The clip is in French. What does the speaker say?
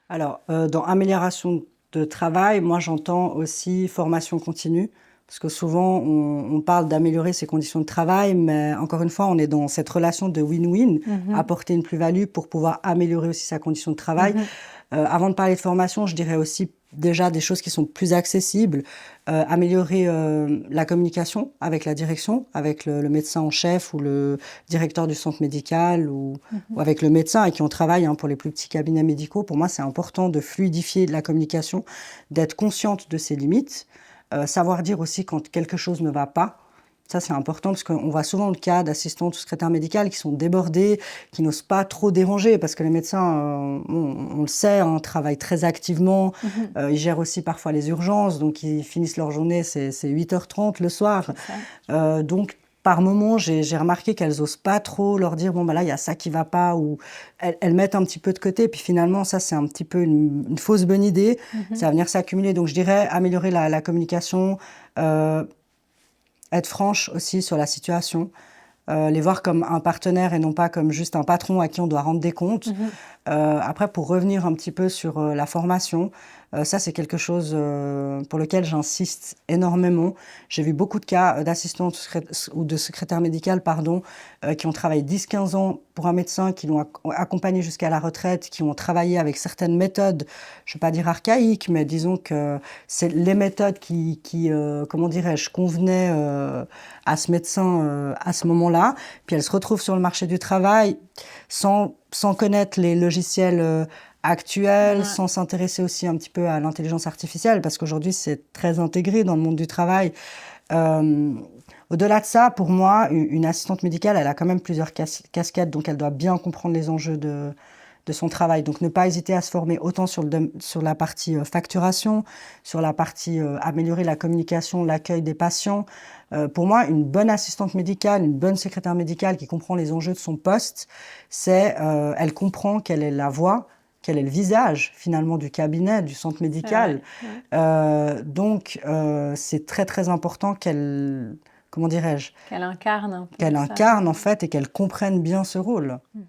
Alors, dans amélioration de travail, moi j'entends aussi formation continue, parce que souvent on parle d'améliorer ses conditions de travail, mais encore une fois, on est dans cette relation de win-win, Mhm, apporter une plus-value pour pouvoir améliorer aussi sa condition de travail. mhm. Avant de parler de formation, je dirais aussi déjà des choses qui sont plus accessibles, améliorer la communication avec la direction, avec le médecin en chef ou le directeur du centre médical ou Mhm. avec le médecin avec qui on travaille pour les plus petits cabinets médicaux. Pour moi, c'est important de fluidifier la communication, d'être consciente de ses limites, savoir dire aussi quand quelque chose ne va pas. Ça, c'est important parce qu'on voit souvent le cas d'assistantes ou secrétaires médicales qui sont débordées, qui n'osent pas trop déranger parce que les médecins, on le sait, hein, travaillent très activement. Mhm. Ils gèrent aussi parfois les urgences, donc ils finissent leur journée, c'est 8h30 le soir. C'est ça. Donc, par moment, j'ai remarqué qu'elles osent pas trop leur dire, bon, bah là, il y a ça qui va pas, ou elles mettent un petit peu de côté. Puis finalement, ça, c'est un petit peu une fausse bonne idée. Ça Mhm. va venir s'accumuler. Donc, je dirais améliorer la communication, euh, être franche aussi sur la situation, les voir comme un partenaire et non pas comme juste un patron à qui on doit rendre des comptes. Mhm. Après, pour revenir un petit peu sur la formation, ça c'est quelque chose pour lequel j'insiste énormément. J'ai vu beaucoup de cas d'assistantes ou de secrétaires médicales, pardon, qui ont travaillé 10-15 ans pour un médecin, qui l'ont accompagné jusqu'à la retraite, qui ont travaillé avec certaines méthodes, je ne vais pas dire archaïques, mais disons que c'est les méthodes qui comment dirais-je, convenaient à ce médecin à ce moment-là. Puis elle se retrouve sur le marché du travail sans connaître les logiciels actuels, Ouais. sans s'intéresser aussi un petit peu à l'intelligence artificielle, parce qu'aujourd'hui, c'est très intégré dans le monde du travail. Euh, Au-delà de ça, pour moi, une assistante médicale, elle a quand même plusieurs casquettes, donc elle doit bien comprendre les enjeux de son travail. Donc ne pas hésiter à se former autant sur la partie facturation, sur la partie améliorer la communication, l'accueil des patients. Pour moi, une bonne assistante médicale, une bonne secrétaire médicale qui comprend les enjeux de son poste, elle comprend quelle est la voix, quel est le visage finalement du cabinet, du centre C'est vrai. médical. Ouais. C'est très très important comment dirais-je, Qu'elle incarne un peu qu'elle ça. incarne en fait et qu'elle comprenne bien ce rôle. Mhm.